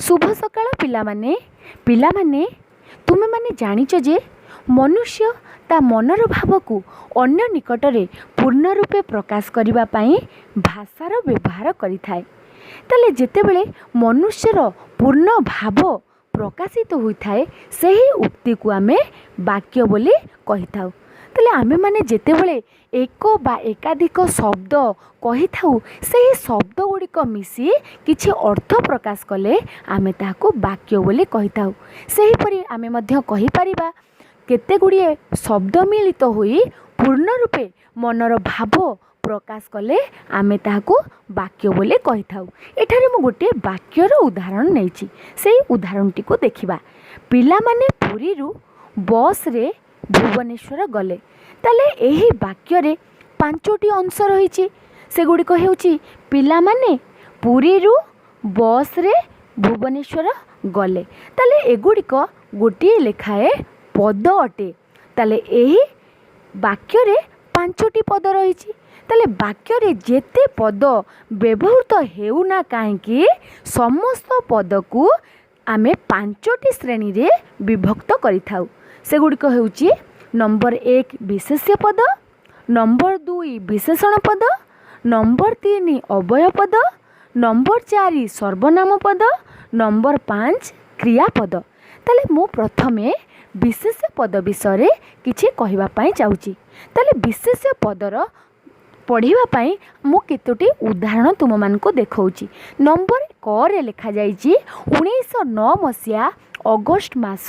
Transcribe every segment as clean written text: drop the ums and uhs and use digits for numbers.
शुभ सकाळ पिलामाने पिलामाने तुमे माने जानिଛ जे मनुष्य ता मनर भाव को अन्य निकटरे पूर्ण रूपे प्रकाश करिबा पई भाषार व्यवहार करिथाय। ताले जेतेबेले मनुष्यर पूर्ण भाव प्रकाशित होइथाय सेही उक्ति को आमे वाक्य बोली कहिथाउ। ताले आमे माने जेतेबेले एक बा एकाधिक शब्द कही थाउ सेही शब्द गुड़िक मिसी किछि अर्थ प्रकाश कले आमे ताहाको वाक्य बोली कही थाउ। सेहीपरि आमे मध्य कहि परिबा केते गुड़िए शब्द मिलित होई पूर्ण रूपे मनर भाव प्रकाश कले आमे ताहाको वाक्य बोली कही थाउ। एठारे मु गोटे वाक्यर उदाहरण नेछि सेही उदाहरणटी को देखिबा। पिला माने पुरी रु बस रे भुवनेश्वर गले। ताले एही वाक्य रे पांचोटी अंश रहिछि सेगुड़िक हेउछि पिला माने पुरी रु बस रे भुवनेश्वर गले। ताले एगुड़िक गोटे लेखाए पद अटे। ताले एही वाक्य रे पांचोटी पद रहिछि। ताले वाक्य रे जेते पद व्यवहृत हेउना काहेकि समस्त पद को आमे पांचोटी श्रेणी रे विभक्त करिथाउ। सेगुड़िक हेउछि नंबर 1 विशेष्य पद, नंबर 2 विशेषण पद, नंबर 3 अवय पद, नंबर 4 सर्वनाम पद, नंबर 5 क्रियापद। ताले मु प्रथमे विशेष्य पद विषय किछि कहिबा पई चाहूची। ताले विशेष्य पदर पढ़िबा पई मु केतोटी उदाहरण तुम मान को देखौची। नंबर क रे लिखा जाईची 1909 मसिया अगस्त मास।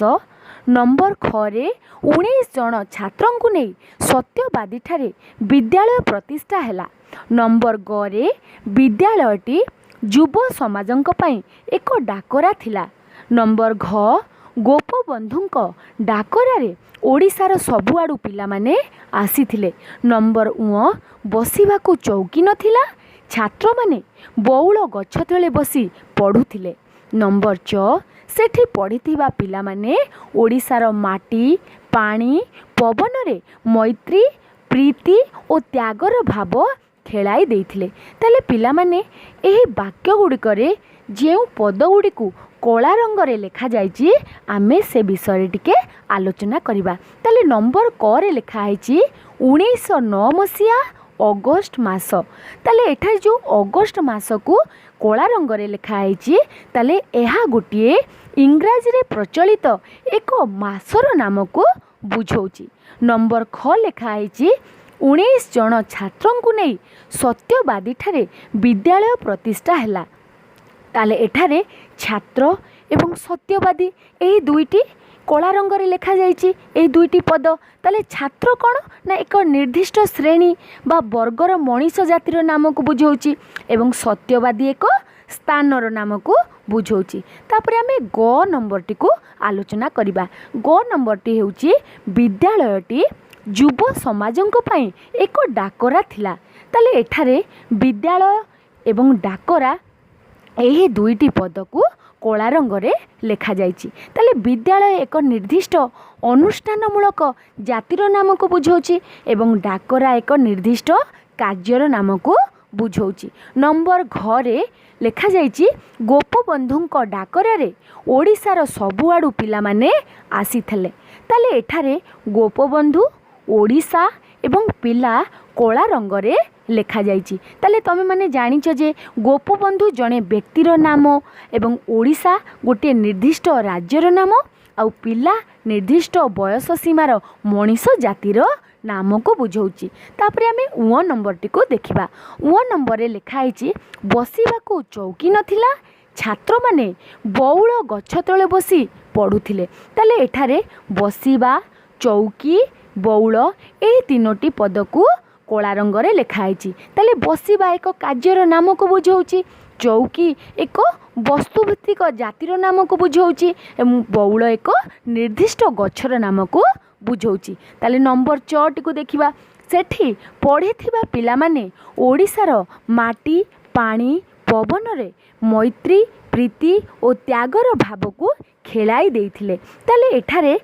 नंबर ख रे 19 जन छात्रन को नहीं सत्यवादी ठारे विद्यालय प्रतिष्ठा हैला। नंबर ग रे विद्यालयटी युव समाजंक पई एक डाकरा थिला। नंबर घ गोपबंधुंक डाकरा रे ओडिशार सबुआडू पिला माने आसीथिले। नंबर उ बसिबा को चौकी नथिला, छात्र माने बौल गछ तले बसी पढ़ुथिले। नंबर च सेठी पढ़िथिबा पिला माने ओडिशार माटी पानी पवन रे मैत्री प्रीति और त्यागर भाव खेलाई देइथिले। ताले पिला माने एही वाक्य गुड़िक रे जेउ पद गुड़िकु कला रंग रे लिखा जाइछि आमे से विषय टिके आलोचना करिबा। ताले नंबर क रे लिखा आइछि 1909 मसिया अगस्त मास। ताले एठा जो अगस्त मास को कला रंग रे लिखा आइछि ताले एहा गोटिए इंग्राजी रे प्रचलित एक मासर नाम को बुझौछि। नंबर ख लिखा आइछि 19 जन छात्रन को नहीं सत्यवादी ठारे विद्यालय प्रतिष्ठा हैला। ताले एठारे छात्र एवं सत्यवादी एही दुईटी कला रंग रे लिखा जाइछि एही दुईटी पद। ताले छात्र कौन ना एक निर्दिष्ट श्रेणी बा वर्गर मनीष जातिर नाम को बुझौछि एवं सत्यवादी एक स्थानर नाम को बुझौछि। तापरे आमे ग नंबर टी को आलोचना करिबा। ग नंबर टी हेउछि विद्यालयटी युव समाजंक पई एक डाकरा थिला। ताले एठारे विद्यालय एवं डाकरा एही दुईटी पद को कला रंग रे लिखा जाइछि। ताले विद्यालय एक निर्दिष्ट अनुष्ठानमूलक जातिर नाम को बुझौछि एवं डाकरा एक निर्दिष्ट कार्यर नाम को बुझौछि। नंबर घ रे लिखा जाइछि गोपबंधुंक डाकरा रे ओडिशार सबुआडू पिला माने आसीथले। ताले एठारे गोपबंधु ओडिशा एवं पिला कला रंग रे लिखा जाइछि। ताले तमे माने जानिछ जे गोपबंधु जने व्यक्तिर नाम एवं ओडिशा गोटे निर्दिष्ट राज्यर नाम आउ पिला निर्दिष्ट बयस सीमार मनीष जातिर नाम को बुझौछि। तापरे आमे उ नंबर टी को देखिबा। उ नंबर रे लिखा आइछि बसिबा को चौकी नथिला, छात्र माने बौल गछ तले बसी पढ़ुथिले। ताले एठारे बसिबा चौकी बौल एही तीनोटी पद को कला रंग रे लिखा आइछि। ताले बसिबा एक कार्यर नाम को बुझौछि, चौकी एक वस्तुभित्तिक जातिर नाम को बुझौछि एवं बौल एक निर्दिष्ट गछर नाम को बुझौछि। ताले नंबर 6 को देखिबा। सेठी पढ़िथिबा पिला माने ओडिशार माटी पानी पवन रे मैत्री प्रीति और त्यागर भाव को खेलाई देइथिले। ताले एठारे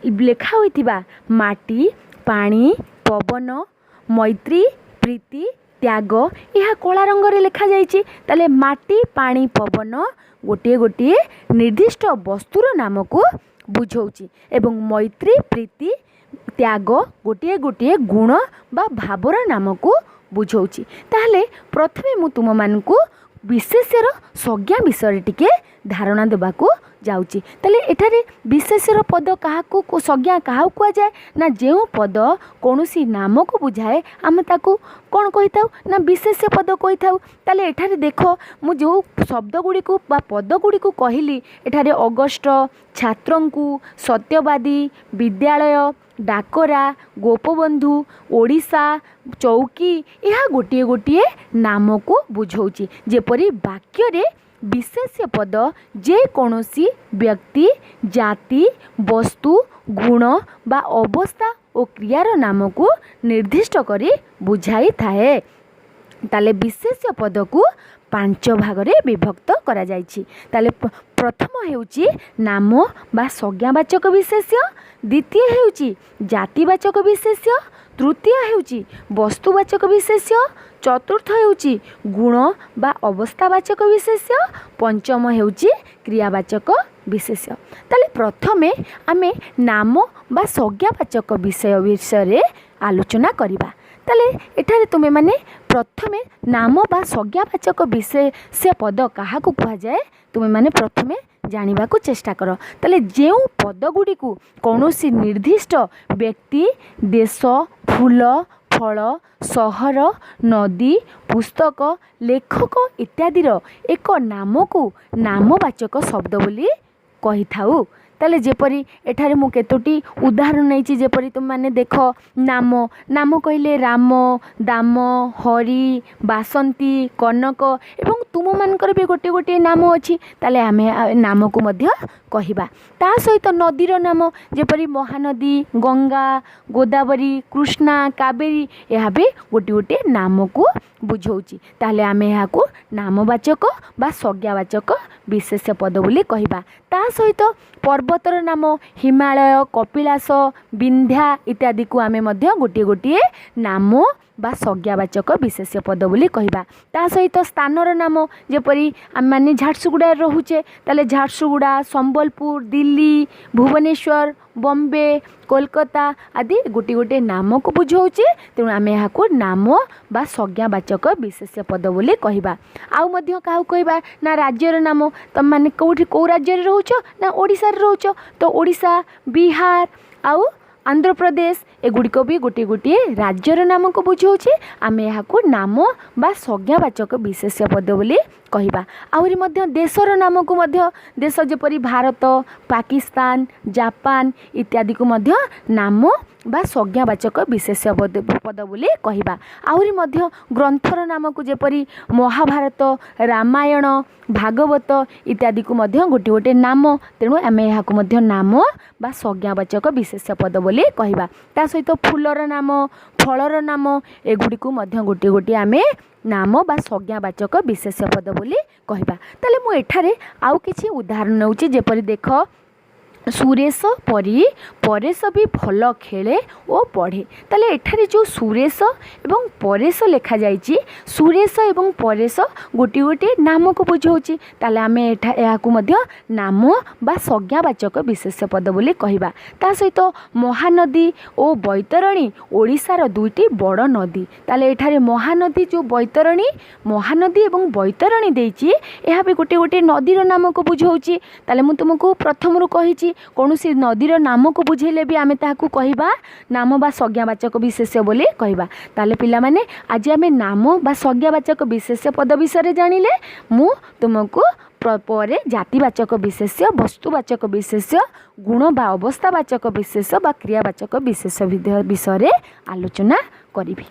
लेखा होइथिबा माटी पानी पवन मैत्री प्रीति त्याग यह कला रंगरे लिखा जाइछि। ताले माटी पानी पवन गोटे गोटे निर्दिष्ट वस्तुर नाम को बुझाउछि एवं मैत्री प्रीति त्याग गोटे गोटे गुण बा भावर नाम को बुझाउछि। ताहले प्रथमे मु तुम मानकु विशेष्यर संज्ञा विषय टिके धारणा देबाकू जाउछि। ताले एठारे विशेष्यर पद काहाकू संज्ञा काहाकू कुआ जाए ना जेउ पद कोनोसी नाम को बुझाए आम ताकू कौन कही थाउ ना विशेष्य पद कही थाउ। ताले एठारे देख मु जो शब्द गुड़ी को बा पद गुड़ी को कहली एठारे अगस्ट छात्रंकु सत्यवादी विद्यालय डाकरा गोपबंधु ओडिशा चौकी यह गोटे गोटे नाम को बुझाउछि। जेपरि वाक्य रे विशेष्य पद जे कौनसी व्यक्ति जाति वस्तु गुण बा अवस्था और क्रियार नाम को निर्दिष्ट करी बुझाई थाए। ताले विशेष्य पद को 5 भाग रे विभक्त करा जाइछि। ताले प्रथम हेउछि नाम बा संज्ञावाचक विशेष्य, द्वितीय हेउछि जातिवाचक विशेष्य, तृतीय हेउछि वस्तुवाचक विशेष्य, चतुर्थ हेउछि गुण बा अवस्थावाचक विशेष्य, पंचम हेउछि क्रियावाचक विशेष्य। ताले प्रथमे आमे नाम बा संज्ञावाचक विषय आलोचना करिबा। ताले एठारे तुमे माने प्रथमे नाम बा संज्ञावाचक विशेष्य पद काहाकू कुहा जाए तुमे माने प्रथमे जानिबा को चेष्टा कर। ताले जेउ पद गुडी को कौनसी निर्दिष्ट व्यक्ति देश फूल फल सहर नदी पुस्तक लेखक इत्यादिर एक नाम को नामवाचक शब्द बोली कही थाउ। ताले जेपरी एठारे मु केतोटी उदाहरण नहीं जेपरी तुम माने देख नाम नाम कहले राम दाम हरि बासंती कनक एवं तुम मानकर भी गोटे गोटे नाम अच्छी। ताले आमे नाम को मध्य कहिबा। ता सहित नदीर नाम जेपरी महानदी गंगा गोदावरी कृष्णा कावेरी यह भी गोटे गोटे नाम को बुझाउछि। ताले आमे यहाँ को नामवाचक बा संज्ञावाचक विशेष पद बोली कहिबा। ता सहित पर्वतर नाम हिमालय कपिलास विंध्या इत्यादि को आमे मध्य गोटे गोटे नाम बा संज्ञावाचक विशेष पद बोली कहिबा। ता सहित स्थानर नाम जेपरी आम माने झारसुगुड़ा रहुचे ताले झारसुगुड़ा संबलपुर दिल्ली भुवनेश्वर बॉम्बे कोलकाता आदि गोटे गोटे नाम को बुझाउचे। तेणु आमे यहाँ को नाम बा संज्ञावाचक विशेष पद बोली कहिबा। आउ मध्य काहू कहिबा ना राज्यर नाम तुम माने कोठी को राज्य रे रहउछ ना ओडिसा रे रहउछ तो ओडिशा बिहार आउ आंध्र प्रदेश एगुड़िक भी गोटे गोटे राज्यर नाम को बुझाउछे। आमे यहाँ को नाम बा संज्ञावाचक विशेष पद बोली कहिबा। आहुरी मध्य देशर नाम को मध्य देश जेपरी भारत पाकिस्तान जापान इत्यादि को मध्य नाम बा संज्ञावाचक विशेष पद बोली कहिबा। आहुरी मध्य ग्रंथर नाम को जेपरी महाभारत रामायण भागवत इत्यादि को मध्य गोटे गोटे नाम। तेणु आमे यहाँ को मध्य नाम बा संज्ञावाचक विशेष पद बोली कहिबा। ता सहित फूलर नाम फलर नाम एगुड़ी को मध्य गोटे गोटे आमे नाम बा संज्ञावाचक विशेष पद बोली कहिबा। ताले मु एठारे आउ किछि उदाहरण नउछि जेपरि देख सुरेश परी परेश भी भल खेले और पढ़े। ताले एठारे जो सुरेश एवं परेश लिखा जाइछि सुरेश एवं परेश गोटे गोटे नाम को बुझाउछि। ताले आमे एठा याकू मध्य नाम बा संज्ञावाचक विशेष पद बोली कहिबा। ता सहित महानदी और बैतरणी ओडिशार दुईटी बड़ नदी। ताले एठारे महानदी जो बैतरणी महानदी एवं बैतरणी देइछि यह भी गोटे गोटे नदीर नाम को बुझाउछि। ताले मु तुमको प्रथम रु कहिछि कौनसी नदीर नाम को बुझेले भी आमे ताहाकू कहिबा नाम बा संज्ञावाचक विशेष बोली कहिबा। ताले पिला माने आज आमे नाम बा संज्ञावाचक विशेष पद विषय जानिले मु तुमको परे जातिवाचक विशेष वस्तुवाचक विशेष गुण बा अवस्थावाचक विशेष बा क्रियावाचक विशेष विषय आलोचना करिबी।